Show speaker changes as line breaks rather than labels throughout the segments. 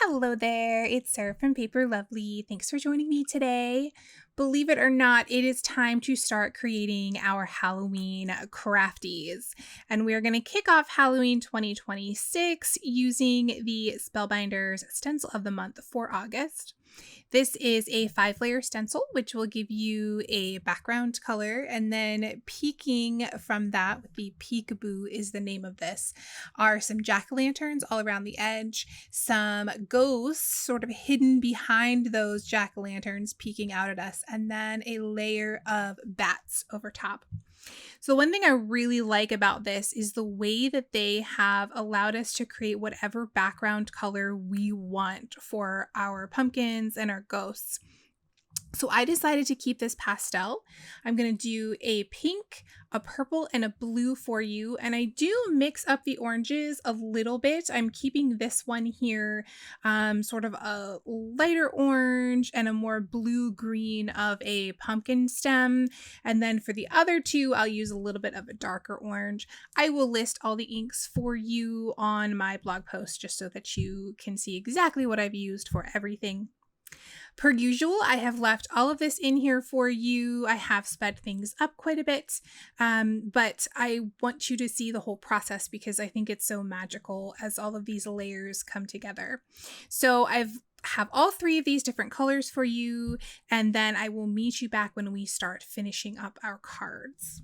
Hello there, it's Sarah from Paper Lovely. Thanks for joining me today. Believe it or not, it is time to start creating our Halloween crafties. And we're going to kick off Halloween 2026 using the Spellbinders Stencil of the Month for August. This is a 5-layer stencil, which will give you a background color, and then peeking from that with the peekaboo is the name of this, are some jack-o'-lanterns all around the edge, some ghosts sort of hidden behind those jack-o'-lanterns peeking out at us, and then a layer of bats over top. So one thing I really like about this is the way that they have allowed us to create whatever background color we want for our pumpkins and our ghosts. So I decided to keep this pastel. I'm going to do a pink, a purple, and a blue for you. And I do mix up the oranges a little bit. I'm keeping this one here sort of a lighter orange and a more blue-green of a pumpkin stem. And then for the other two, I'll use a little bit of a darker orange. I will list all the inks for you on my blog post just so that you can see exactly what I've used for everything. Per usual, I have left all of this in here for you. I have sped things up quite a bit, but I want you to see the whole process because I think it's so magical as all of these layers come together. So have all 3 of these different colors for you, and then I will meet you back when we start finishing up our cards.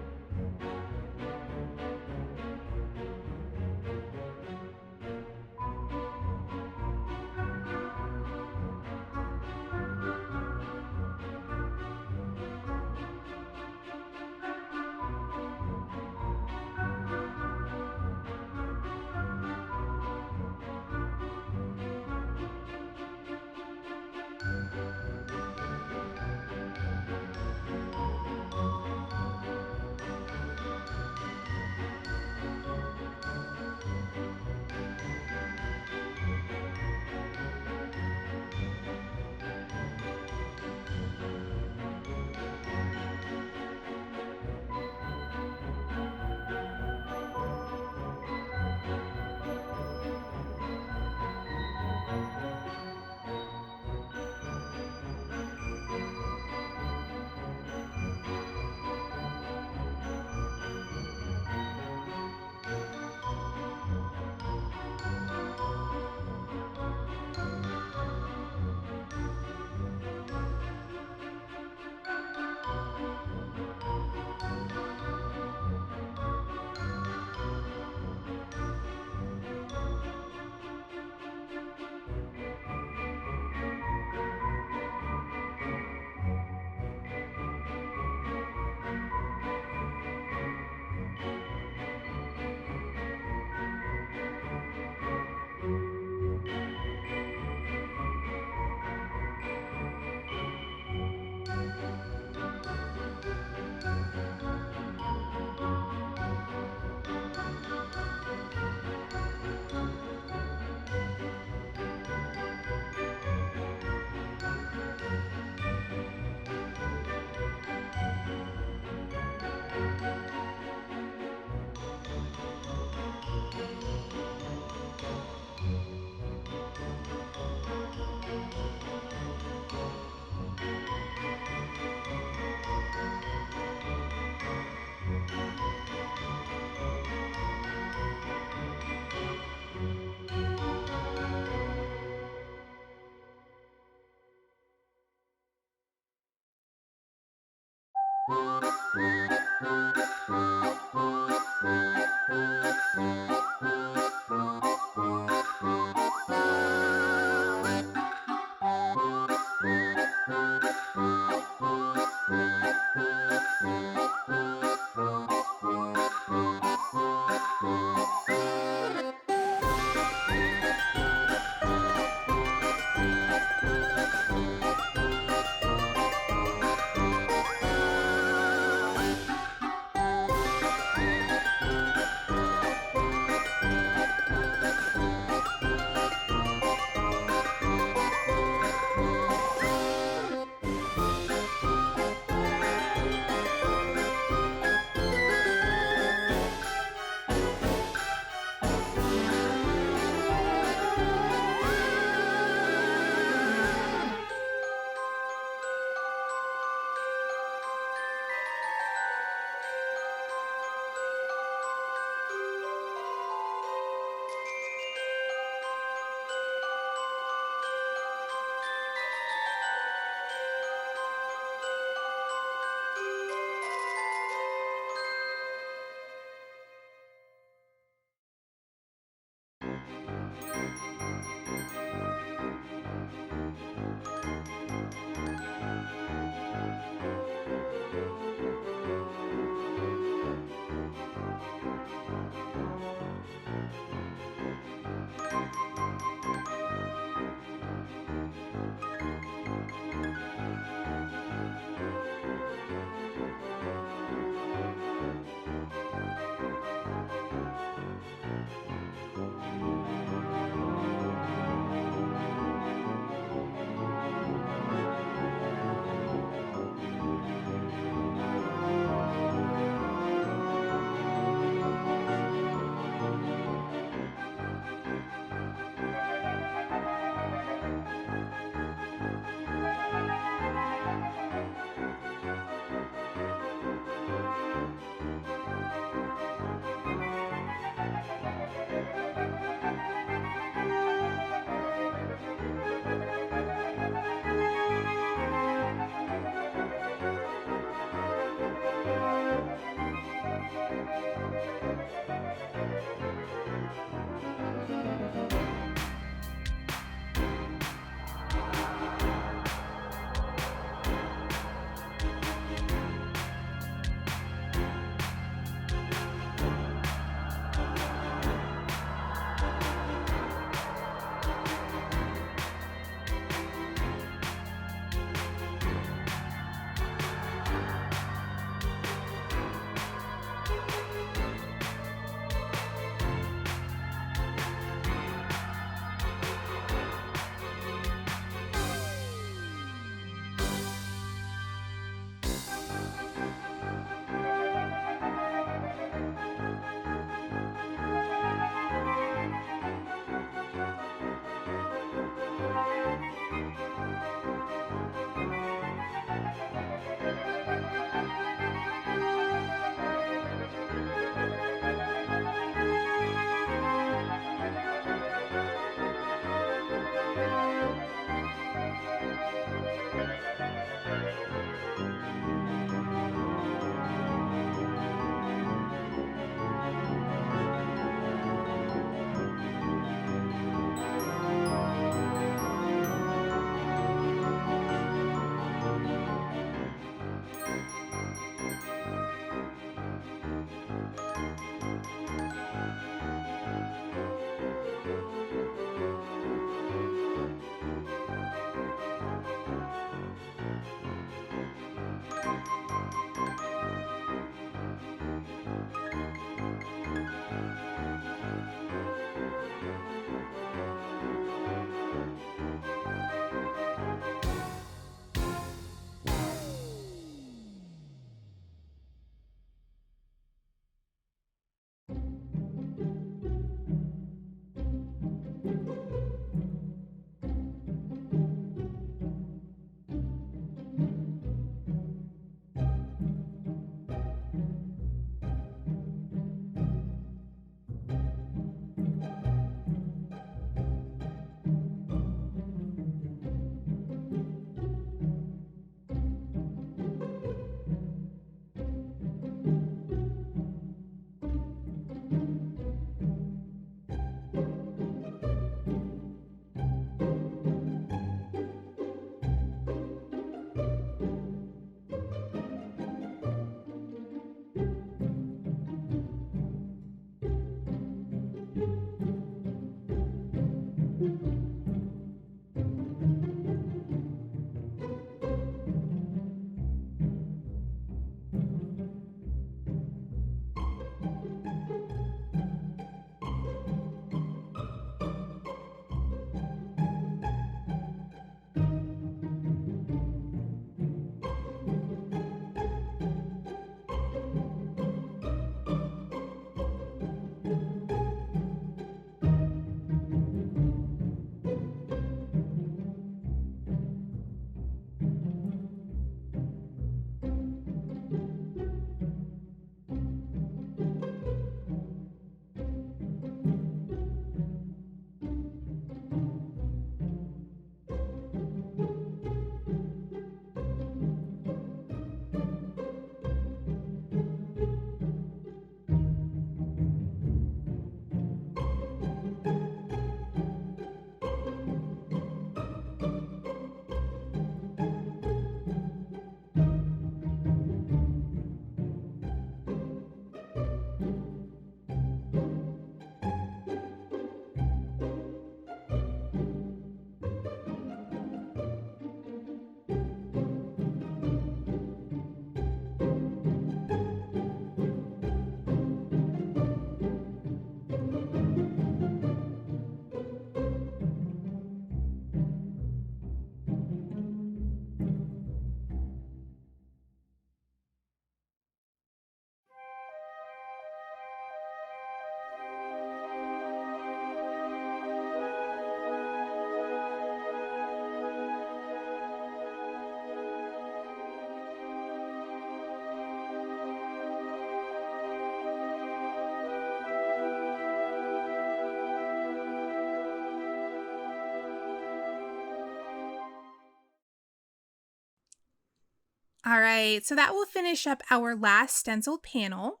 All right, so that will finish up our last stenciled panel.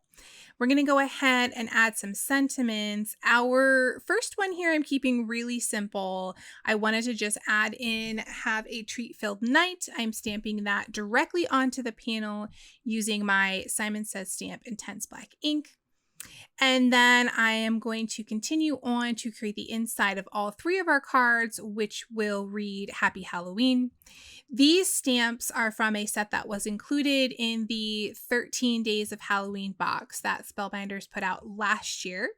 We're going to go ahead and add some sentiments. Our first one here I'm keeping really simple. I wanted to just add in "Have a Treat-Filled Night." I'm stamping that directly onto the panel using my Simon Says Stamp Intense Black ink. And then I am going to continue on to create the inside of all three of our cards, which will read "Happy Halloween." These stamps are from a set that was included in the 13 Days of Halloween box that Spellbinders put out last year.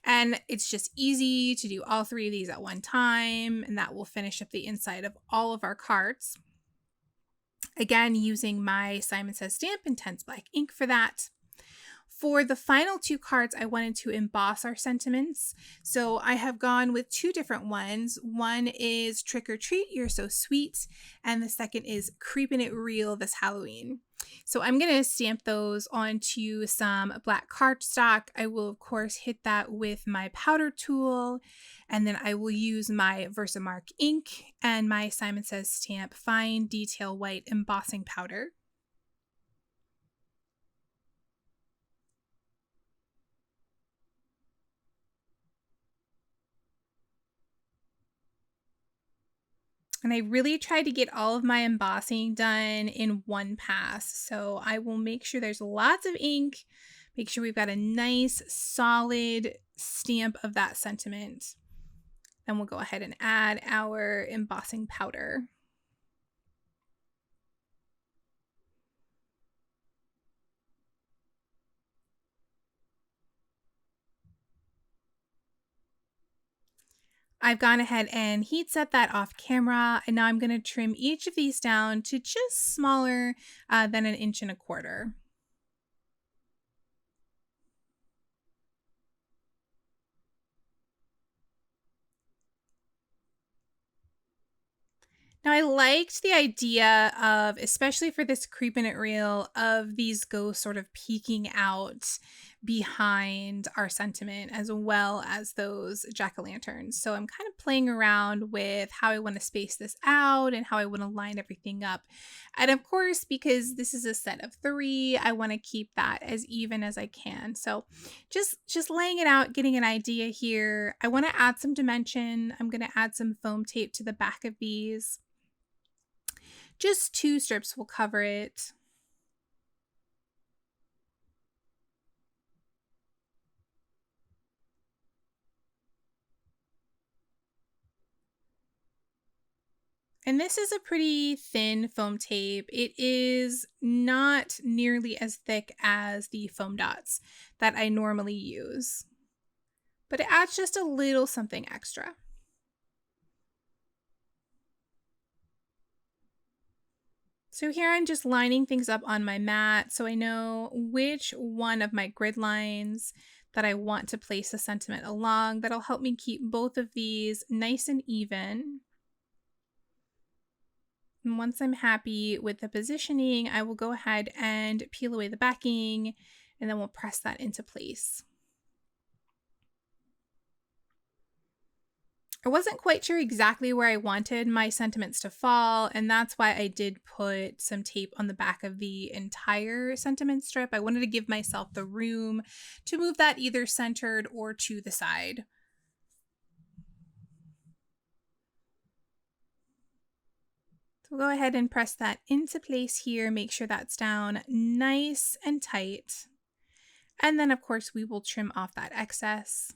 And it's just easy to do all three of these at one time, and that will finish up the inside of all of our cards. Again, using my Simon Says Stamp Intense Black ink for that. For the final two cards, I wanted to emboss our sentiments. So I have gone with two different ones. One is "Trick or Treat, You're So Sweet," and the second is "Creepin' It Real This Halloween." So I'm going to stamp those onto some black cardstock. I will, of course, hit that with my powder tool, and then I will use my Versamark ink and my Simon Says Stamp Fine Detail White embossing powder. And I really tried to get all of my embossing done in one pass. So I will make sure there's lots of ink, make sure we've got a nice solid stamp of that sentiment. Then we'll go ahead and add our embossing powder. I've gone ahead and heat set that off camera, and now I'm going to trim each of these down to just smaller than 1.25 inches. Now, I liked the idea of, especially for this Creepin' It Real, of these ghosts sort of peeking out behind our sentiment as well as those jack-o'-lanterns. So I'm kind of playing around with how I want to space this out and how I want to line everything up. And of course, because this is a set of 3, I want to keep that as even as I can. So just laying it out, getting an idea here. I want to add some dimension. I'm going to add some foam tape to the back of these. Just 2 strips will cover it. And this is a pretty thin foam tape. It is not nearly as thick as the foam dots that I normally use, but it adds just a little something extra. So here I'm just lining things up on my mat so I know which one of my grid lines that I want to place the sentiment along. That'll help me keep both of these nice and even. And once I'm happy with the positioning, I will go ahead and peel away the backing, and then we'll press that into place. I wasn't quite sure exactly where I wanted my sentiments to fall, and that's why I did put some tape on the back of the entire sentiment strip. I wanted to give myself the room to move that either centered or to the side. So we'll go ahead and press that into place here, make sure that's down nice and tight. And then of course we will trim off that excess.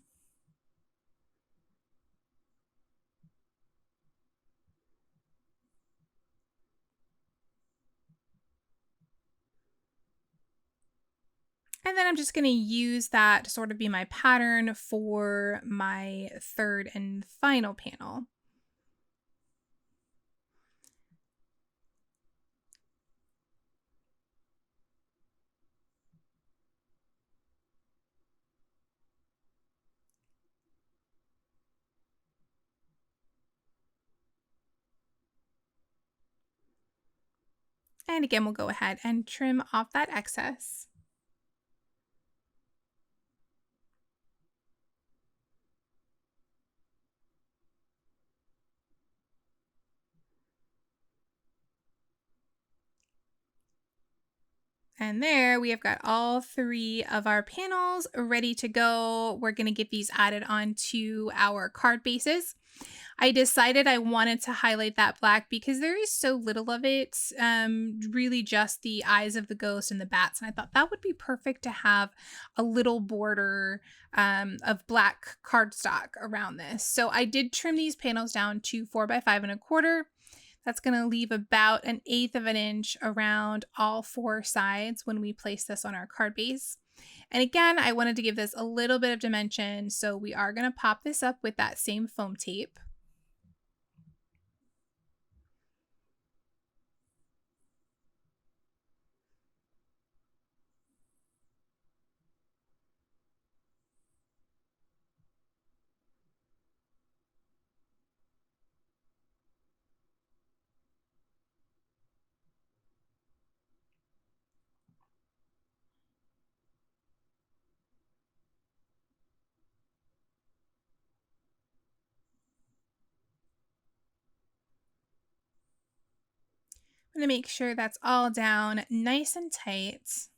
And then I'm just going to use that to sort of be my pattern for my third and final panel. And again, we'll go ahead and trim off that excess. And there we have got all 3 of our panels ready to go. We're going to get these added onto our card bases. I decided I wanted to highlight that black because there is so little of it, really just the eyes of the ghost and the bats. And I thought that would be perfect to have a little border of black cardstock around this. So I did trim these panels down to 4 by 5.25. That's going to leave about 1/8 of an inch around all 4 sides when we place this on our card base. And again, I wanted to give this a little bit of dimension, so we are going to pop this up with that same foam tape. I'm going to make sure that's all down nice and tight.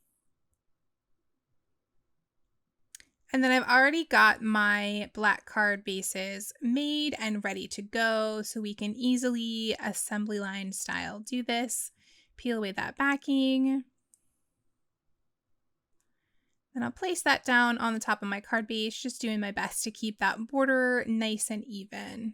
And then I've already got my black card bases made and ready to go, so we can easily assembly line style do this. Peel away that backing. Then I'll place that down on the top of my card base, just doing my best to keep that border nice and even.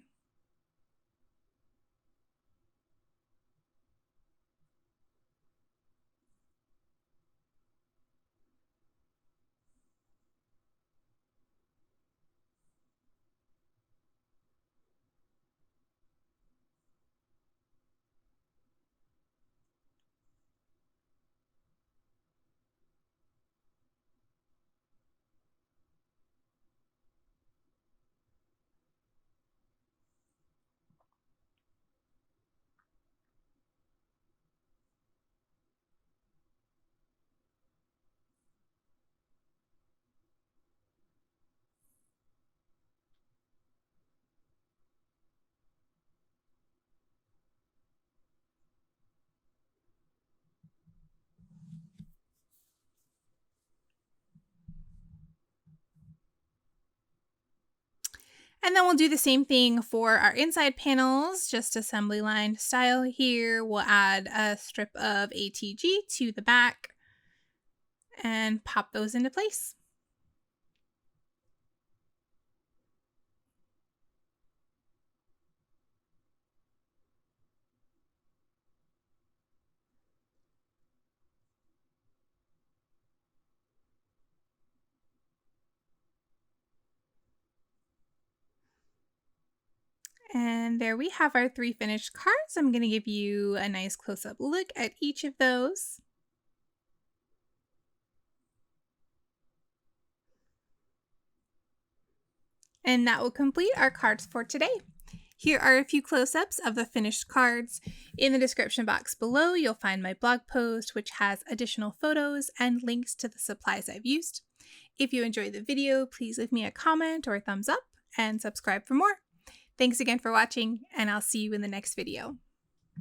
And then we'll do the same thing for our inside panels, just assembly line style here. We'll add a strip of ATG to the back and pop those into place. And there we have our 3 finished cards. I'm going to give you a nice close-up look at each of those. And that will complete our cards for today. Here are a few close-ups of the finished cards. In the description box below, you'll find my blog post, which has additional photos and links to the supplies I've used. If you enjoyed the video, please leave me a comment or a thumbs up and subscribe for more. Thanks again for watching, and I'll see you in the next video.